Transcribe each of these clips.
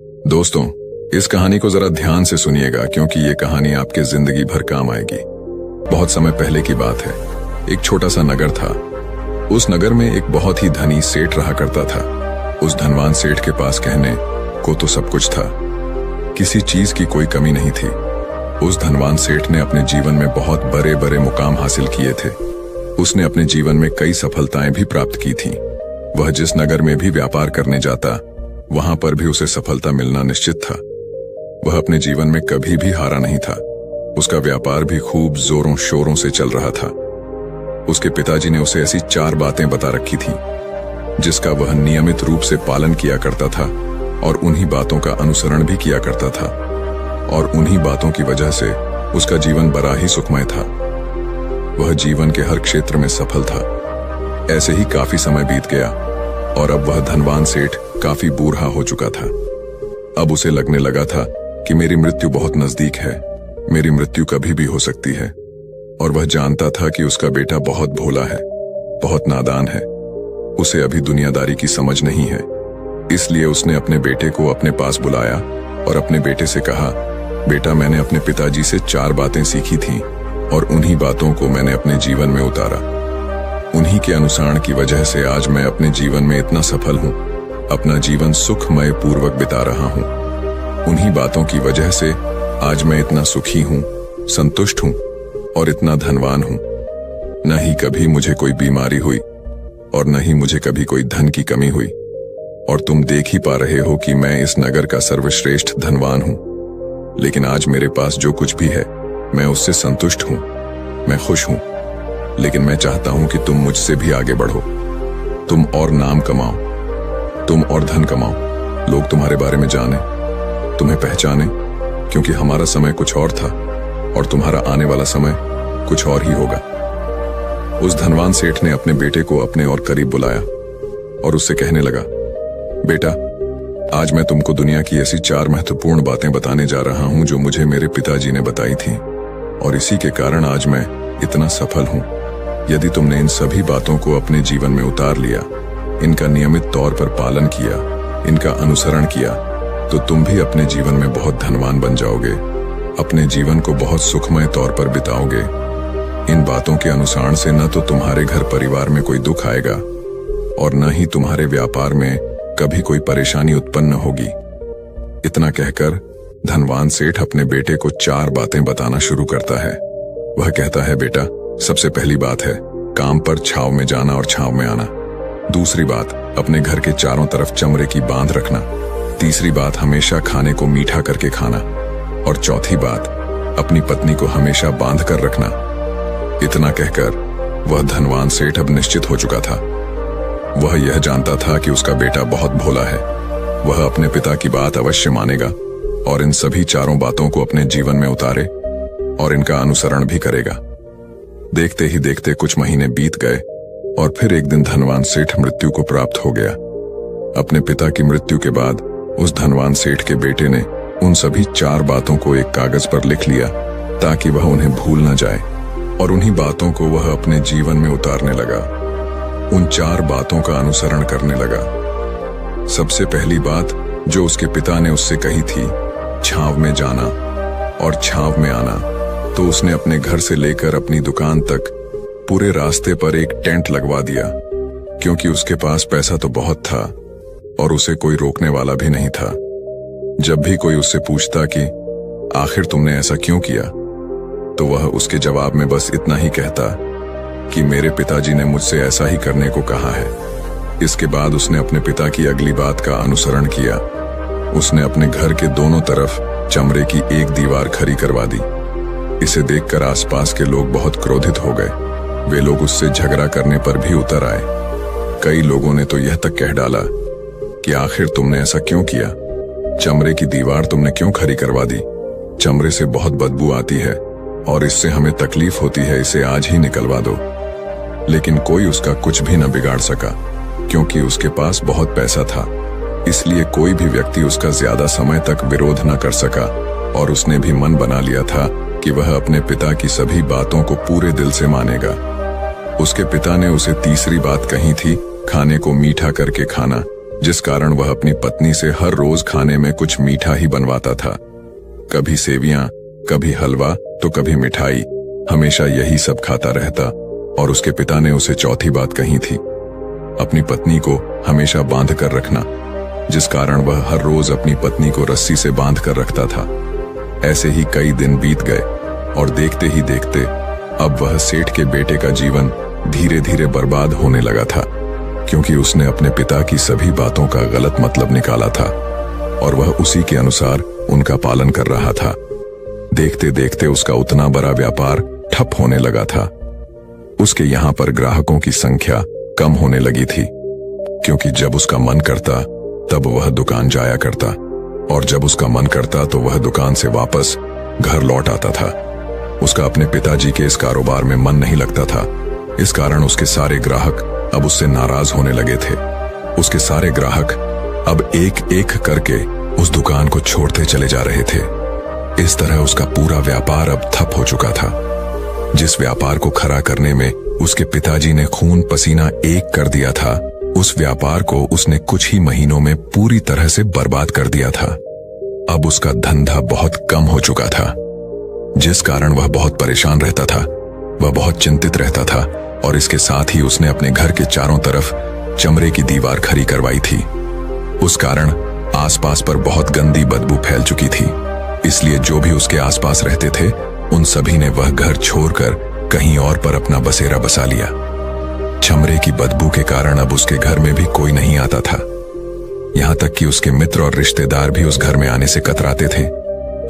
दोस्तों, इस कहानी को जरा ध्यान से सुनिएगा क्योंकि ये कहानी आपके जिंदगी भर काम आएगी। बहुत समय पहले की बात है। एक छोटा सा नगर था। उस नगर में एक बहुत ही धनी सेठ रहा करता था। उस धनवान सेठ के पास कहने को तो सब कुछ था, किसी चीज की कोई कमी नहीं थी। उस धनवान सेठ ने अपने जीवन में बहुत बड़े बड़े मुकाम हासिल किए थे। उसने अपने जीवन में कई सफलताएं भी प्राप्त की थीं। वह जिस नगर में भी व्यापार करने जाता, वहां पर भी उसे सफलता मिलना निश्चित था। वह अपने जीवन में कभी भी हारा नहीं था। उसका व्यापार भी खूब जोरों शोरों से चल रहा था। उसके पिताजी ने उसे ऐसी 4 बातें बता रखी थीं, जिसका वह नियमित रूप से पालन किया करता था और उन्हीं बातों का अनुसरण भी किया करता था। और उन्हीं बातों की वजह से उसका जीवन बड़ा ही सुखमय था। वह जीवन के हर क्षेत्र में सफल था। ऐसे ही काफी समय बीत गया और अब वह धनवान सेठ काफी बूढ़ा हो चुका था। अब उसे लगने लगा था कि मेरी मृत्यु बहुत नजदीक है, मेरी मृत्यु कभी भी हो सकती है। और वह जानता था कि उसका बेटा बहुत भोला है, बहुत नादान है, उसे अभी दुनियादारी की समझ नहीं है। इसलिए उसने अपने बेटे को अपने पास बुलाया और अपने बेटे से कहा, बेटा, मैंने अपने पिताजी से 4 बातें सीखी थीं और उन्हीं बातों को मैंने अपने जीवन में उतारा। उन्हीं के अनुसरण की वजह से आज मैं अपने जीवन में इतना सफल हूं, अपना जीवन सुखमय पूर्वक बिता रहा हूं। उन्हीं बातों की वजह से आज मैं इतना सुखी हूं, संतुष्ट हूं और इतना धनवान हूं। न ही कभी मुझे कोई बीमारी हुई और न ही मुझे कभी कोई धन की कमी हुई। और तुम देख ही पा रहे हो कि मैं इस नगर का सर्वश्रेष्ठ धनवान हूं। लेकिन आज मेरे पास जो कुछ भी है, मैं उससे संतुष्ट हूं, मैं खुश हूं। लेकिन मैं चाहता हूं कि तुम मुझसे भी आगे बढ़ो, तुम और नाम कमाओ, तुम और धन कमाओ, लोग तुम्हारे बारे में जाने, तुम्हें पहचाने, क्योंकि हमारा समय कुछ और था और तुम्हारा आने वाला समय कुछ और ही होगा। उस धनवान सेठ ने अपने बेटे को अपने और करीब बुलाया और उससे कहने लगा, बेटा, आज मैं तुमको दुनिया की ऐसी 4 महत्वपूर्ण बातें बताने जा रहा हूं जो मुझे मेरे पिताजी ने बताई थी और इसी के कारण आज मैं इतना सफल हूं। यदि तुमने इन सभी बातों को अपने जीवन में उतार लिया, इनका नियमित तौर पर पालन किया, इनका अनुसरण किया, तो तुम भी अपने जीवन में बहुत धनवान बन जाओगे, अपने जीवन को बहुत सुखमय तौर पर बिताओगे। इन बातों के अनुसरण से न तो तुम्हारे घर परिवार में कोई दुख आएगा और न ही तुम्हारे व्यापार में कभी कोई परेशानी उत्पन्न होगी। इतना कहकर धनवान सेठ अपने बेटे को 4 बातें बताना शुरू करता है। वह कहता है, बेटा, सबसे पहली बात है काम पर छाव में जाना और छाव में आना। दूसरी बात, अपने घर के चारों तरफ चमड़े की बांध रखना। तीसरी बात, हमेशा खाने को मीठा करके खाना। और चौथी बात, अपनी पत्नी को हमेशा बांध कर रखना। इतना कहकर वह धनवान सेठ अब निश्चित हो चुका था। वह यह जानता था कि उसका बेटा बहुत भोला है। वह अपने पिता की बात अवश्य मानेगा और इन सभी 4 बातों को अपने जीवन में उतारे और इनका अनुसरण भी करेगा। देखते ही देखते कुछ महीने बीत गए और फिर एक दिन धनवान सेठ मृत्यु को प्राप्त हो गया। अपने पिता की मृत्यु के बाद उस धनवान सेठ के बेटे ने उन सभी 4 बातों को एक कागज पर लिख लिया ताकि वह उन्हें भूल न जाए और उन्हीं बातों को वह अपने जीवन में उतारने लगा, उन 4 बातों का अनुसरण करने लगा। सबसे पहली बात जो उसके पिता ने उससे कही थी, छाव में जाना और छाव में आना, तो उसने अपने घर से लेकर अपनी दुकान तक पूरे रास्ते पर एक टेंट लगवा दिया, क्योंकि उसके पास पैसा तो बहुत था और उसे कोई रोकने वाला भी नहीं था। जब भी कोई उससे पूछता कि आखिर तुमने ऐसा क्यों किया, तो वह उसके जवाब में बस इतना ही कहता कि मेरे पिताजी ने मुझसे ऐसा ही करने को कहा है। इसके बाद उसने अपने पिता की अगली बात का अनुसरण किया। उसने अपने घर के दोनों तरफ चमड़े की एक दीवार खड़ी करवा दी। इसे देखकर आसपास के लोग बहुत क्रोधित हो गए। वे लोग उससे झगड़ा करने पर भी उतर आए। कई लोगों ने तो यह तक कह डाला कि आखिर तुमने ऐसा क्यों किया, चमड़े की दीवार तुमने क्यों खड़ी करवा दी, चमड़े से बहुत बदबू आती है और इससे हमें तकलीफ होती है, इसे आज ही निकलवा दो। लेकिन कोई उसका कुछ भी न बिगाड़ सका, क्योंकि उसके पास बहुत पैसा था। इसलिए कोई भी व्यक्ति उसका ज्यादा समय तक विरोध न कर सका और उसने भी मन बना लिया था कि वह अपने पिता की सभी बातों को पूरे दिल से मानेगा। उसके पिता ने उसे तीसरी बात कही थी, खाने को मीठा करके खाना, जिस कारण वह अपनी पत्नी से हर रोज खाने में कुछ मीठा ही बनवाता था। कभी सेवियां, कभी हलवा तो कभी मिठाई, हमेशा यही सब खाता रहता। और उसके पिता ने उसे चौथी बात कही थी, अपनी पत्नी को हमेशा बांध कर रखना, जिस कारण वह हर रोज अपनी पत्नी को रस्सी से बांध कर रखता था। ऐसे ही कई दिन बीत गए और देखते ही देखते अब वह सेठ के बेटे का जीवन धीरे धीरे बर्बाद होने लगा था, क्योंकि उसने अपने पिता की सभी बातों का गलत मतलब निकाला था और वह उसी के अनुसार उनका पालन कर रहा था। देखते देखते उसका उतना बड़ा व्यापार ठप होने लगा था। उसके यहाँ पर ग्राहकों की संख्या कम होने लगी थी, क्योंकि जब उसका मन करता तब वह दुकान जाया करता और जब उसका मन करता तो वह दुकान से वापस घर लौट आता था। उसका अपने पिताजी के इस कारोबार में मन नहीं लगता था। इस कारण उसके सारे ग्राहक अब उससे नाराज होने लगे थे। उसके सारे ग्राहक अब एक एक करके उस दुकान को छोड़ते चले जा रहे थे। इस तरह उसका पूरा व्यापार अब ठप हो चुका था। जिस व्यापार को खड़ा करने में उसके पिताजी ने खून पसीना एक कर दिया था, उस व्यापार को उसने कुछ ही महीनों में पूरी तरह से बर्बाद कर दिया था। अब उसका धंधा बहुत कम हो चुका था, जिस कारण वह बहुत परेशान रहता था। वह बहुत चिंतित रहता था और इसके साथ ही उसने अपने घर के चारों तरफ चमड़े की दीवार खड़ी करवाई थी। उस कारण आसपास पर बहुत गंदी बदबू फैल चुकी थी, इसलिए जो भी उसके आसपास रहते थे उन सभी ने वह घर छोड़कर कहीं और पर अपना बसेरा बसा लिया। चमड़े की बदबू के कारण अब उसके घर में भी कोई नहीं आता था। यहां तक कि उसके मित्र और रिश्तेदार भी उस घर में आने से कतराते थे।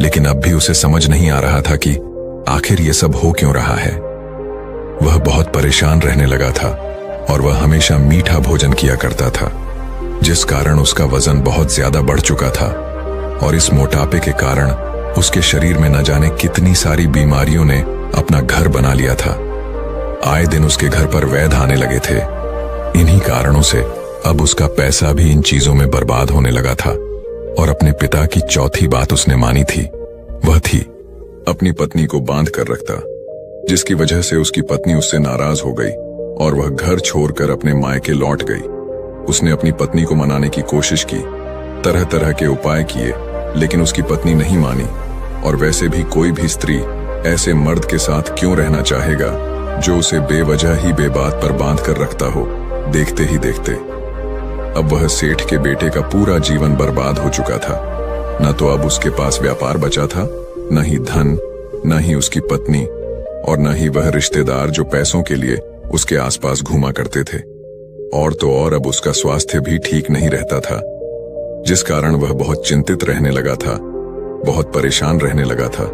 लेकिन अब भी उसे समझ नहीं आ रहा था कि आखिर ये सब हो क्यों रहा है। वह बहुत परेशान रहने लगा था और वह हमेशा मीठा भोजन किया करता था, जिस कारण उसका वजन बहुत ज्यादा बढ़ चुका था और इस मोटापे के कारण उसके शरीर में न जाने कितनी सारी बीमारियों ने अपना घर बना लिया था। आए दिन उसके घर पर वैद्य आने लगे थे। इन्हीं कारणों से अब उसका पैसा भी इन चीजों में बर्बाद होने लगा था। और अपने पिता की चौथी बात उसने मानी थी, वह थी अपनी पत्नी को बांध कर रखता, जिसकी वजह से उसकी पत्नी उससे नाराज हो गई और वह घर छोड़कर अपने मायके लौट गई। उसने अपनी पत्नी को मनाने की कोशिश की, तरह तरह के उपाय किए, लेकिन उसकी पत्नी नहीं मानी। और वैसे भी कोई भी स्त्री ऐसे मर्द के साथ क्यों रहना चाहेगा जो उसे बेवजह ही बेबात पर बांध कर रखता हो। देखते ही देखते अब वह सेठ के बेटे का पूरा जीवन बर्बाद हो चुका था। न तो अब उसके पास व्यापार बचा था, न ही धन, न ही उसकी पत्नी और न ही वह रिश्तेदार जो पैसों के लिए उसके आसपास घूमा करते थे। और तो और अब उसका स्वास्थ्य भी ठीक नहीं रहता था, जिस कारण वह बहुत चिंतित रहने लगा था, बहुत परेशान रहने लगा था।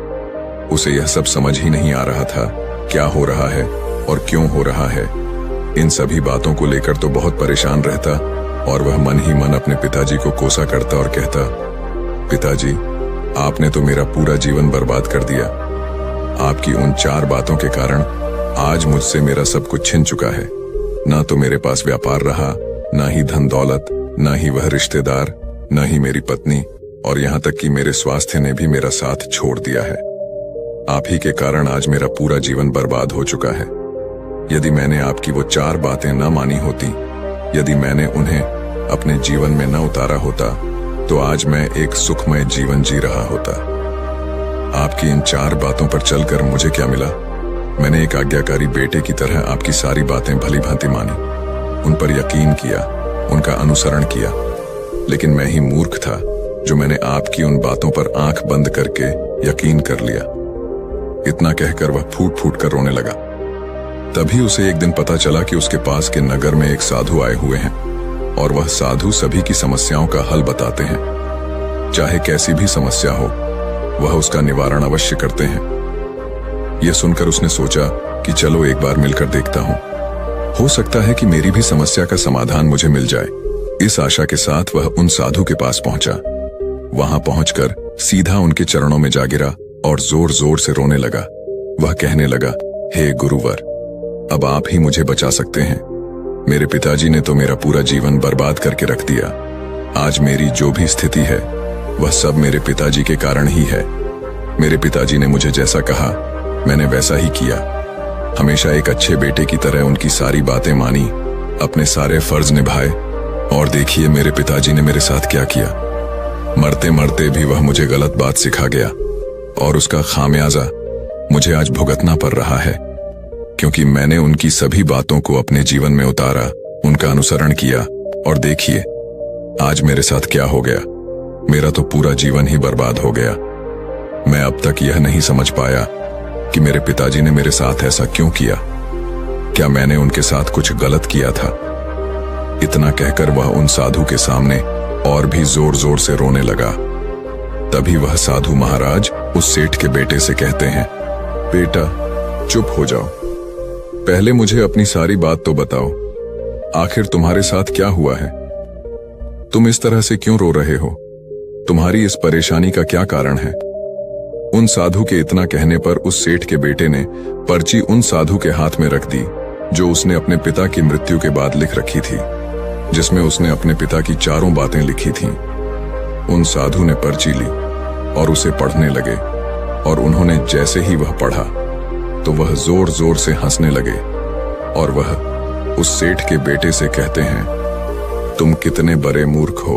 उसे यह सब समझ ही नहीं आ रहा था क्या हो रहा है और क्यों हो रहा है। इन सभी बातों को लेकर तो बहुत परेशान रहता और वह मन ही मन अपने पिताजी को कोसा करता और कहता, पिताजी, आपने तो मेरा पूरा जीवन बर्बाद कर दिया। आपकी उन 4 बातों के कारण आज मुझसे मेरा सब कुछ छिन चुका है। ना तो मेरे पास व्यापार रहा, ना ही धन दौलत, ना ही वह रिश्तेदार, ना ही मेरी पत्नी, और यहाँ तक कि मेरे स्वास्थ्य ने भी मेरा साथ छोड़ दिया है। आप ही के कारण आज मेरा पूरा जीवन बर्बाद हो चुका है। यदि मैंने आपकी वो 4 बातें न मानी होती, यदि मैंने उन्हें अपने जीवन में न उतारा होता, तो आज मैं एक सुखमय जीवन जी रहा होता। आपकी इन 4 बातों पर चलकर मुझे क्या मिला? मैंने एक आज्ञाकारी बेटे की तरह आपकी सारी बातें भली भांति मानी, उन पर यकीन किया, उनका अनुसरण किया। लेकिन मैं ही मूर्ख था जो मैंने आपकी उन बातों पर आंख बंद करके यकीन कर लिया। इतना कहकर वह फूट फूट कर रोने लगा। तभी उसे एक दिन पता चला कि उसके पास के नगर में एक साधु आए हुए हैं और वह साधु सभी की समस्याओं का हल बताते हैं। चाहे कैसी भी समस्या हो, वह उसका निवारण अवश्य करते हैं। यह सुनकर उसने सोचा कि चलो एक बार मिलकर देखता हूं, हो सकता है कि मेरी भी समस्या का समाधान मुझे मिल जाए। इस आशा के साथ वह उन साधु के पास पहुंचा। वहां पहुंचकर सीधा उनके चरणों में जा गिरा और जोर जोर से रोने लगा। वह कहने लगा, हे गुरुवर, अब आप ही मुझे बचा सकते हैं। मेरे पिताजी ने तो मेरा पूरा जीवन बर्बाद करके रख दिया। आज मेरी जो भी स्थिति है वह सब मेरे पिताजी के कारण ही है। मेरे पिताजी ने मुझे जैसा कहा मैंने वैसा ही किया। हमेशा एक अच्छे बेटे की तरह उनकी सारी बातें मानी, अपने सारे फर्ज निभाए और देखिए मेरे पिताजी ने मेरे साथ क्या किया। मरते मरते भी वह मुझे गलत बात सिखा गया और उसका खामियाजा मुझे आज भुगतना पड़ रहा है, क्योंकि मैंने उनकी सभी बातों को अपने जीवन में उतारा, उनका अनुसरण किया और देखिए आज मेरे साथ क्या हो गया। मेरा तो पूरा जीवन ही बर्बाद हो गया। मैं अब तक यह नहीं समझ पाया कि मेरे पिताजी ने मेरे साथ ऐसा क्यों किया। क्या मैंने उनके साथ कुछ गलत किया था? इतना कहकर वह उन साधु के सामने और भी जोर जोर से रोने लगा। तभी वह साधु महाराज उस सेठ के बेटे से कहते हैं, बेटा चुप हो जाओ, पहले मुझे अपनी सारी बात तो बताओ। आखिर तुम्हारे साथ क्या हुआ है? तुम इस तरह से क्यों रो रहे हो? तुम्हारी इस परेशानी का क्या कारण है? उन साधु के इतना कहने पर उस सेठ के बेटे ने पर्ची उन साधु के हाथ में रख दी जो उसने अपने पिता की मृत्यु के बाद लिख रखी थी, जिसमें उसने अपने पिता की चारों बातें लिखी थीं। उन साधु ने पर्ची ली और उसे पढ़ने लगे और उन्होंने जैसे ही वह पढ़ा तो वह जोर जोर से हंसने लगे और वह उस सेठ के बेटे से कहते हैं, तुम कितने बड़े मूर्ख हो।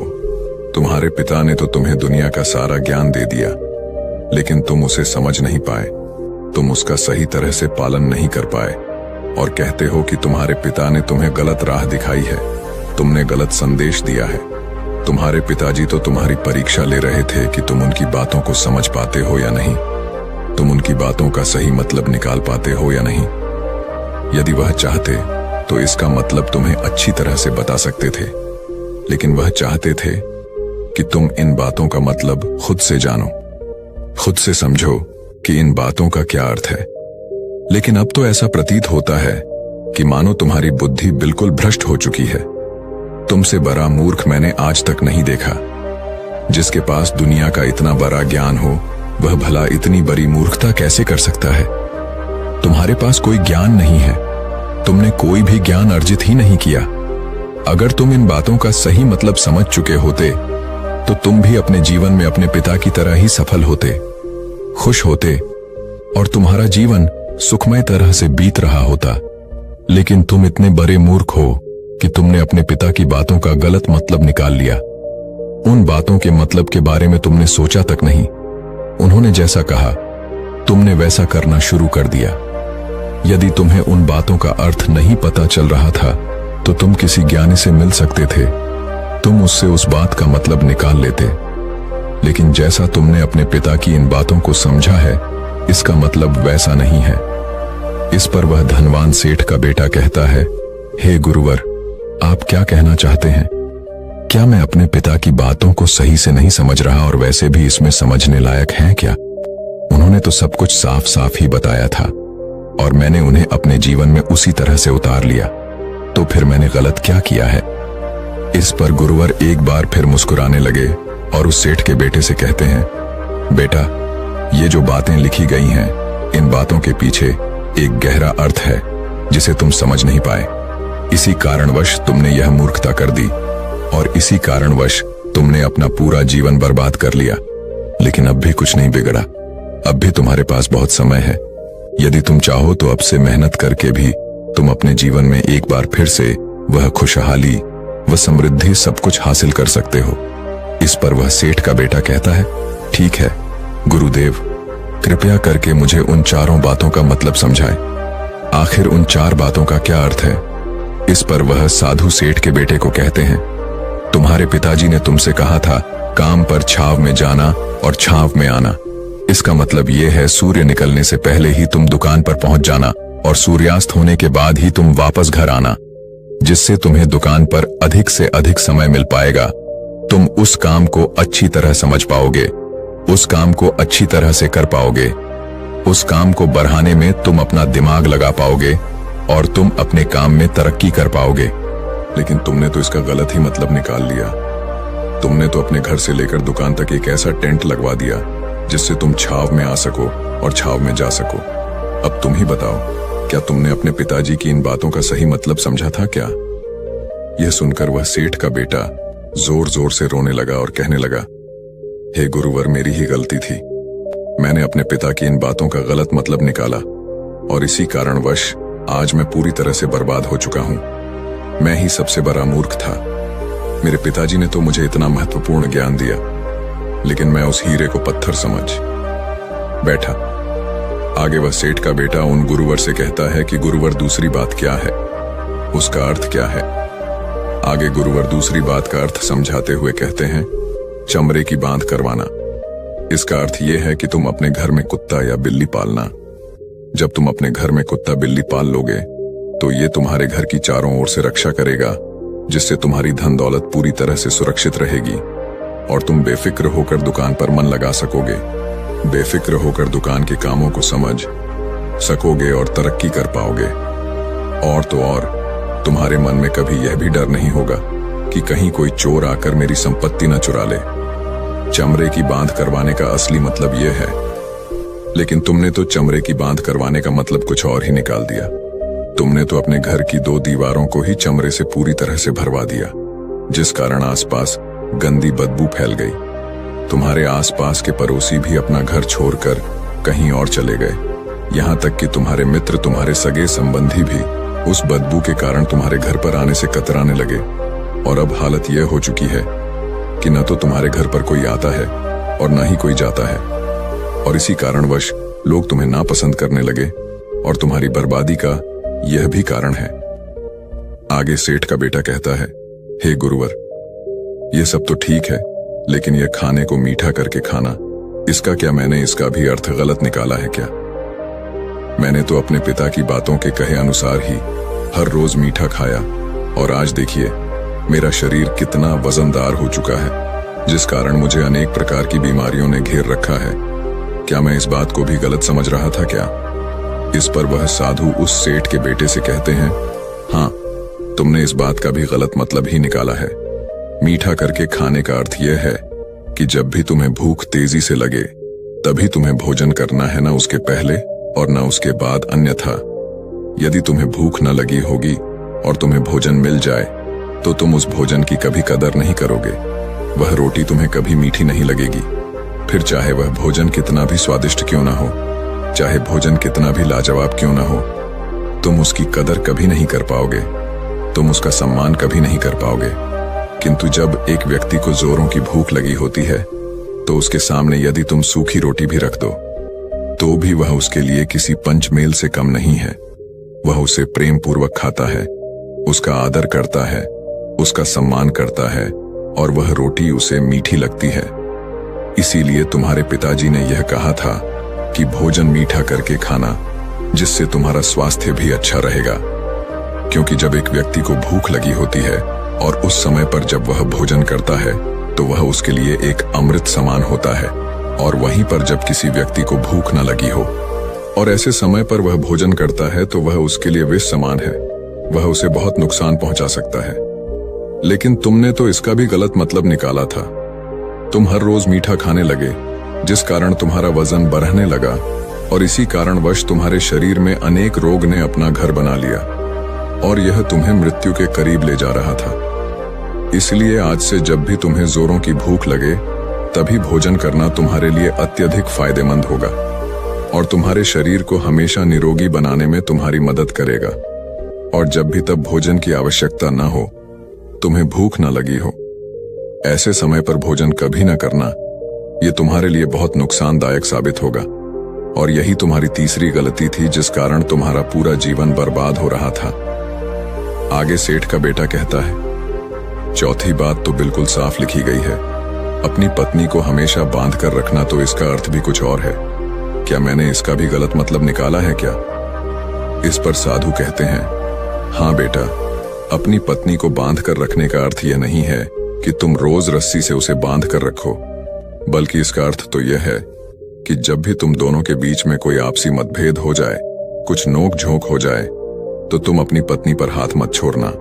तुम्हारे पिता ने तो तुम्हें दुनिया का सारा ज्ञान दे दिया, लेकिन तुम उसे समझ नहीं पाए, तुम उसका सही तरह से पालन नहीं कर पाए और कहते हो कि तुम्हारे पिता ने तुम्हें गलत राह दिखाई है, तुमने गलत संदेश दिया है। तुम्हारे पिताजी तो तुम्हारी परीक्षा ले रहे थे कि तुम उनकी बातों को समझ पाते हो या नहीं, तुम उनकी बातों का सही मतलब निकाल पाते हो या नहीं। यदि वह चाहते तो इसका मतलब तुम्हें अच्छी तरह से बता सकते थे, लेकिन वह चाहते थे कि तुम इन बातों का मतलब खुद से जानो, खुद से समझो कि इन बातों का क्या अर्थ है। लेकिन अब तो ऐसा प्रतीत होता है कि मानो तुम्हारी बुद्धि बिल्कुल भ्रष्ट हो चुकी है। तुमसे बड़ा मूर्ख मैंने आज तक नहीं देखा। जिसके पास दुनिया का इतना बड़ा ज्ञान हो वह भला इतनी बड़ी मूर्खता कैसे कर सकता है? तुम्हारे पास कोई ज्ञान नहीं है, तुमने कोई भी ज्ञान अर्जित ही नहीं किया। अगर तुम इन बातों का सही मतलब समझ चुके होते तो तुम भी अपने जीवन में अपने पिता की तरह ही सफल होते, खुश होते और तुम्हारा जीवन सुखमय तरह से बीत रहा होता। लेकिन तुम इतने बड़े मूर्ख हो कि तुमने अपने पिता की बातों का गलत मतलब निकाल लिया। उन बातों के मतलब के बारे में तुमने सोचा तक नहीं। उन्होंने जैसा कहा तुमने वैसा करना शुरू कर दिया। यदि तुम्हें उन बातों का अर्थ नहीं पता चल रहा था तो तुम किसी ज्ञानी से मिल सकते थे, तुम उससे उस बात का मतलब निकाल लेते। लेकिन जैसा तुमने अपने पिता की इन बातों को समझा है, इसका मतलब वैसा नहीं है। इस पर वह धनवान सेठ का बेटा कहता है, हे गुरुवर, आप क्या कहना चाहते हैं? क्या मैं अपने पिता की बातों को सही से नहीं समझ रहा और वैसे भी इसमें समझने लायक है क्या? उन्होंने तो सब कुछ साफ साफ ही बताया था और मैंने उन्हें अपने जीवन में उसी तरह से उतार लिया, तो फिर मैंने गलत क्या किया है? इस पर गुरुवर एक बार फिर मुस्कुराने लगे और उस सेठ के बेटे से कहते हैं, बेटा, ये जो बातें लिखी गई हैं, इन बातों के पीछे एक गहरा अर्थ है जिसे तुम समझ नहीं पाए। इसी कारणवश तुमने यह मूर्खता कर दी और इसी कारणवश तुमने अपना पूरा जीवन बर्बाद कर लिया। लेकिन अब भी कुछ नहीं बिगड़ा, अब भी तुम्हारे पास बहुत समय है। यदि तुम चाहो तो अब से मेहनत करके भी तुम अपने जीवन में एक बार फिर से वह खुशहाली व समृद्धि सब कुछ हासिल कर सकते हो। इस पर वह सेठ का बेटा कहता है, ठीक है गुरुदेव, कृपया करके मुझे उन चारों बातों का मतलब समझाएं। आखिर उन चार बातों का क्या अर्थ है? इस पर वह साधु सेठ के बेटे को कहते हैं, तुम्हारे पिताजी ने तुमसे कहा था काम पर छाव में जाना और छाव में आना। इसका मतलब यह है सूर्य निकलने से पहले ही तुम दुकान पर पहुंच जाना और सूर्यास्त होने के बाद ही तुम वापस घर आना, जिससे तुम्हें दुकान पर अधिक से अधिक समय मिल पाएगा। तुम उस काम को अच्छी तरह समझ पाओगे, उस काम को अच्छी तरह से कर पाओगे, उस काम को बढ़ाने में तुम अपना दिमाग लगा पाओगे और तुम अपने काम में तरक्की कर पाओगे। लेकिन तुमने तो इसका गलत ही मतलब निकाल लिया। तुमने तो अपने घर से लेकर दुकान तक एक ऐसा टेंट लगवा दिया जिससे तुम छाव में आ सको और छाव में जा सको। अब तुम ही बताओ, क्या तुमने अपने पिताजी की इन बातों का सही मतलब समझा था क्या? यह सुनकर वह सेठ का बेटा जोर जोर से रोने लगा और कहने लगा, हे गुरुवर, मेरी ही गलती थी। मैंने अपने पिता की इन बातों का गलत मतलब निकाला और इसी कारणवश आज मैं पूरी तरह से बर्बाद हो चुका हूं। मैं ही सबसे बड़ा मूर्ख था। मेरे पिताजी ने तो मुझे इतना महत्वपूर्ण ज्ञान दिया, लेकिन मैं उस हीरे को पत्थर समझ बैठा। आगे वह सेठ का बेटा उन गुरुवर से कहता है कि गुरुवर दूसरी बात क्या है, उसका अर्थ क्या है। आगे गुरुवर दूसरी बात का अर्थ समझाते हुए कहते हैं, चमड़े की बांध करवाना। इसका अर्थ यह है कि तुम अपने घर में कुत्ता या बिल्ली पालना। जब तुम अपने घर में कुत्ता बिल्ली पाल लोगे तो ये तुम्हारे घर की चारों ओर से रक्षा करेगा, जिससे तुम्हारी धन दौलत पूरी तरह से सुरक्षित रहेगी और तुम बेफिक्र होकर दुकान पर मन लगा सकोगे, बेफिक्र होकर दुकान के कामों को समझ सकोगे और तरक्की कर पाओगे। और तो और तुम्हारे मन में कभी यह भी डर नहीं होगा कि कहीं कोई चोर आकर मेरी संपत्ति न चुरा ले। चमड़े की बांध करवाने का असली मतलब यह है, लेकिन तुमने तो चमड़े की बांध करवाने का मतलब कुछ और ही निकाल दिया। तुमने तो अपने घर की 2 दीवारों को ही चमड़े से पूरी तरह से भरवा दिया, जिस कारण आसपास गंदी बदबू फैल गई। तुम्हारे आसपास के पड़ोसी भी अपना घर छोड़कर कहीं और चले गए, यहाँ तक कि तुम्हारे मित्र, तुम्हारे सगे संबंधी भी उस बदबू के कारण तुम्हारे घर पर आने से कतराने लगे। और अब हालत यह हो चुकी है कि न तो तुम्हारे घर पर कोई आता है और न ही कोई जाता है, और इसी कारणवश लोग तुम्हें नापसंद करने लगे और तुम्हारी बर्बादी का यह भी कारण है। आगे सेठ का बेटा कहता है, हे गुरुवर, यह सब तो ठीक है, लेकिन यह खाने को मीठा करके खाना, इसका क्या मैंने इसका भी अर्थ गलत निकाला है क्या? मैंने तो अपने पिता की बातों के कहे अनुसार ही हर रोज मीठा खाया, और आज देखिए मेरा शरीर कितना वजनदार हो चुका है, जिस कारण मुझे अनेक प्रकार की बीमारियों ने घेर रखा है। क्या मैं इस बात को भी गलत समझ रहा था क्या? इस पर वह साधु उस सेठ के बेटे से कहते हैं, हाँ, तुमने इस बात का भी गलत मतलब ही निकाला है। मीठा करके खाने का अर्थ यह है कि जब भी तुम्हें भूख तेजी से लगे तभी तुम्हें भोजन करना है, ना उसके पहले और न उसके बाद। अन्यथा यदि तुम्हें भूख न लगी होगी और तुम्हें भोजन मिल जाए तो तुम उस भोजन की कभी कदर नहीं करोगे। वह रोटी तुम्हें कभी मीठी नहीं लगेगी, फिर चाहे वह भोजन कितना भी स्वादिष्ट क्यों ना हो, चाहे भोजन कितना भी लाजवाब क्यों ना हो, तुम उसकी कदर कभी नहीं कर पाओगे, तुम उसका सम्मान कभी नहीं कर पाओगे। किंतु जब एक व्यक्ति को जोरों की भूख लगी होती है तो उसके सामने यदि तुम सूखी रोटी भी रख दो तो भी वह उसके लिए किसी पंचमेल से कम नहीं है। वह उसे प्रेम पूर्वक खाता है, उसका आदर करता है, उसका सम्मान करता है, और वह रोटी उसे मीठी लगती है। इसीलिए तुम्हारे पिताजी ने यह कहा था कि भोजन मीठा करके खाना, जिससे तुम्हारा स्वास्थ्य भी अच्छा रहेगा। क्योंकि जब एक व्यक्ति को भूख लगी होती है और उस समय पर जब वह भोजन करता है तो वह उसके लिए एक अमृत समान होता है, और वहीं पर जब किसी व्यक्ति को भूख न लगी हो और ऐसे समय पर वह भोजन करता है तो वह उसके लिए विष समान है, वह उसे बहुत नुकसान पहुंचा सकता है। लेकिन तुमने तो इसका भी गलत मतलब निकाला था। तुम हर रोज मीठा खाने लगे, जिस कारण तुम्हारा वजन बढ़ने लगा, और इसी कारणवश तुम्हारे शरीर में अनेक रोग ने अपना घर बना लिया और यह तुम्हें मृत्यु के करीब ले जा रहा था। इसलिए आज से जब भी तुम्हें जोरों की भूख लगे तभी भोजन करना तुम्हारे लिए अत्यधिक फायदेमंद होगा और तुम्हारे शरीर को हमेशा निरोगी बनाने में तुम्हारी मदद करेगा। और जब भी तब भोजन की आवश्यकता न हो, तुम्हें भूख न लगी हो, ऐसे समय पर भोजन कभी न करना। यह तुम्हारे लिए बहुत नुकसानदायक साबित होगा। और यही तुम्हारी तीसरी गलती थी जिस कारण तुम्हारा पूरा जीवन बर्बाद हो रहा था। आगे सेठ का बेटा कहता है, चौथी बात तो बिल्कुल साफ लिखी गई है, अपनी पत्नी को हमेशा बांध कर रखना। तो इसका अर्थ भी कुछ और है। क्या मैंने इसका भी गलत मतलब निकाला है क्या? इस पर साधु कहते हैं, हाँ बेटा, अपनी पत्नी को बांध कर रखने का अर्थ यह नहीं है कि तुम रोज रस्सी से उसे बांध कर रखो, बल्कि इसका अर्थ तो यह है कि जब भी तुम दोनों के बीच में कोई आपसी मतभेद हो जाए, कुछ नोक झोंक हो जाए, तो तुम अपनी पत्नी पर हाथ मत छोड़ना।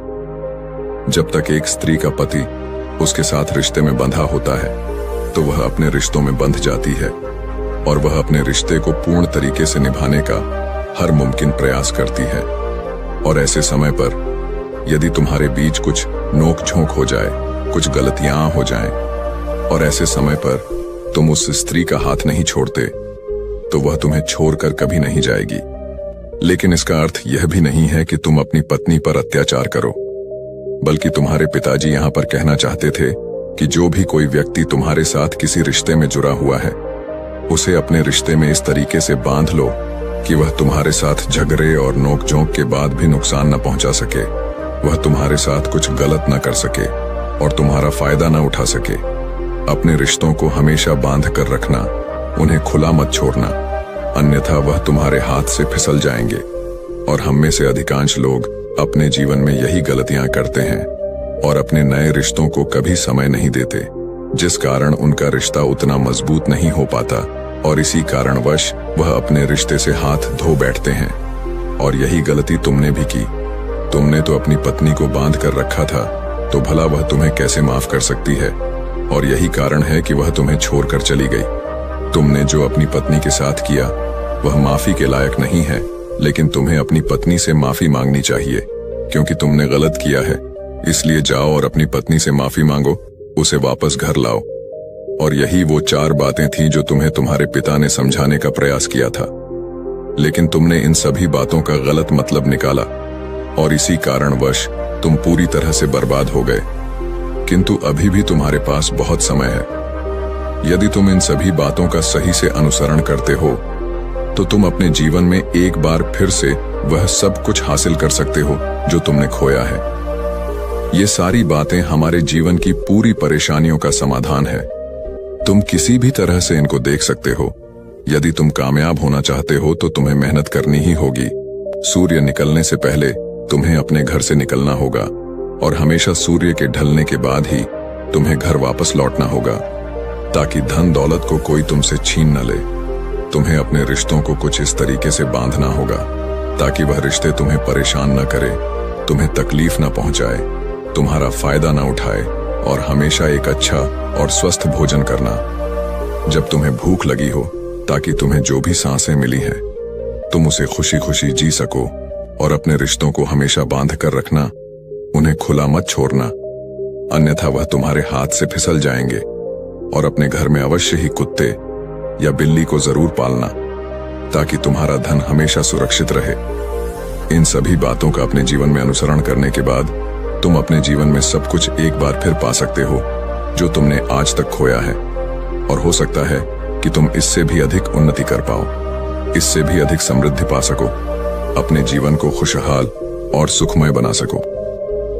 जब तक एक स्त्री का पति उसके साथ रिश्ते में बंधा होता है तो वह अपने रिश्तों में बंध जाती है और वह अपने रिश्ते को पूर्ण तरीके से निभाने का हर मुमकिन प्रयास करती है। और ऐसे समय पर यदि तुम्हारे बीच कुछ नोक झोंक हो जाए, कुछ गलतियां हो जाएं, और ऐसे समय पर तुम उस स्त्री का हाथ नहीं छोड़ते तो वह तुम्हें छोड़कर कभी नहीं जाएगी। लेकिन इसका अर्थ यह भी नहीं है कि तुम अपनी पत्नी पर अत्याचार करो। बल्कि तुम्हारे पिताजी यहाँ पर कहना चाहते थे कि जो भी कोई व्यक्ति तुम्हारे साथ किसी रिश्ते में जुड़ा हुआ है, उसे अपने रिश्ते में इस तरीके से बांध लो कि वह तुम्हारे साथ झगड़े और नोकझोंक के बाद भी नुकसान न पहुंचा सके, वह तुम्हारे साथ कुछ गलत न कर सके और तुम्हारा फायदा न उठा सके। अपने रिश्तों को हमेशा बांध कर रखना, उन्हें खुला मत छोड़ना, अन्यथा वह तुम्हारे हाथ से फिसल जाएंगे। और हम में से अधिकांश लोग अपने जीवन में यही गलतियां करते हैं और अपने नए रिश्तों को कभी समय नहीं देते, जिस कारण उनका रिश्ता उतना मजबूत नहीं हो पाता और इसी कारणवश वह अपने रिश्ते से हाथ धो बैठते हैं। और यही गलती तुमने भी की। तुमने तो अपनी पत्नी को बांध कर रखा था, तो भला वह तुम्हें कैसे माफ कर सकती है? और यही कारण है कि वह तुम्हें छोड़कर चली गई। तुमने जो अपनी पत्नी के साथ किया वह माफी के लायक नहीं है, लेकिन तुम्हें अपनी पत्नी से माफी मांगनी चाहिए, क्योंकि तुमने गलत किया है। इसलिए जाओ और अपनी पत्नी से माफी मांगो, उसे वापस घर लाओ। और यही वो 4 बातें थीं जो तुम्हें तुम्हारे पिता ने समझाने का प्रयास किया था, लेकिन तुमने इन सभी बातों का गलत मतलब निकाला और इसी कारणवश तुम पूरी तरह से बर्बाद हो गए। किंतु अभी भी तुम्हारे पास बहुत समय है। यदि तुम इन सभी बातों का सही से अनुसरण करते हो तो तुम अपने जीवन में एक बार फिर से वह सब कुछ हासिल कर सकते हो जो तुमने खोया है। ये सारी बातें हमारे जीवन की पूरी परेशानियों का समाधान है। तुम किसी भी तरह से इनको देख सकते हो। यदि तुम कामयाब होना चाहते हो तो तुम्हें मेहनत करनी ही होगी। सूर्य निकलने से पहले तुम्हें अपने घर से निकलना होगा और हमेशा सूर्य के ढलने के बाद ही तुम्हें घर वापस लौटना होगा, ताकि धन दौलत को कोई तुमसे छीन न ले। तुम्हें अपने रिश्तों को कुछ इस तरीके से बांधना होगा ताकि वह रिश्ते तुम्हें परेशान न करे, तुम्हें तकलीफ न पहुंचाए, तुम्हारा फायदा न उठाए और हमेशा एक अच्छा और स्वस्थ भोजन करना जब तुम्हें भूख लगी हो, ताकि तुम्हें जो भी सांसें मिली हैं तुम उसे खुशी खुशी जी सको। और अपने रिश्तों को हमेशा बांध कर रखना, उन्हें खुला मत छोड़ना, अन्यथा वह तुम्हारे हाथ से फिसल जाएंगे। और अपने घर में अवश्य ही कुत्ते या बिल्ली को जरूर पालना, ताकि तुम्हारा धन हमेशा सुरक्षित रहे। इन सभी बातों का अपने जीवन में अनुसरण करने के बाद तुम अपने जीवन में सब कुछ एक बार फिर पा सकते हो जो तुमने आज तक खोया है। और हो सकता है कि तुम इससे भी अधिक उन्नति कर पाओ, इससे भी अधिक समृद्धि पा सको, अपने जीवन को खुशहाल और सुखमय बना सको।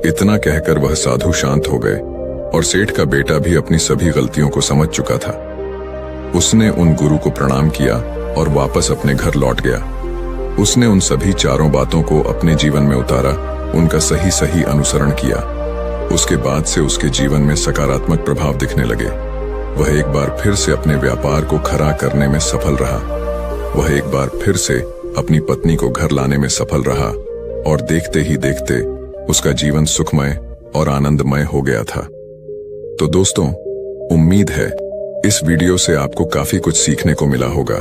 इतना कहकर वह साधु शांत हो गए और सेठ का बेटा भी अपनी सभी गलतियों को समझ चुका था। उसने उन गुरु को प्रणाम किया और वापस अपने घर लौट गया। उसने उन सभी 4 बातों को अपने जीवन में उतारा, उनका सही सही अनुसरण किया। उसके बाद से उसके जीवन में सकारात्मक प्रभाव दिखने लगे। वह एक बार फिर से अपने व्यापार को खड़ा करने में सफल रहा। वह एक बार फिर से अपनी पत्नी को घर लाने में सफल रहा और देखते ही देखते उसका जीवन सुखमय और आनंदमय हो गया था। तो दोस्तों, उम्मीद है इस वीडियो से आपको काफी कुछ सीखने को मिला होगा।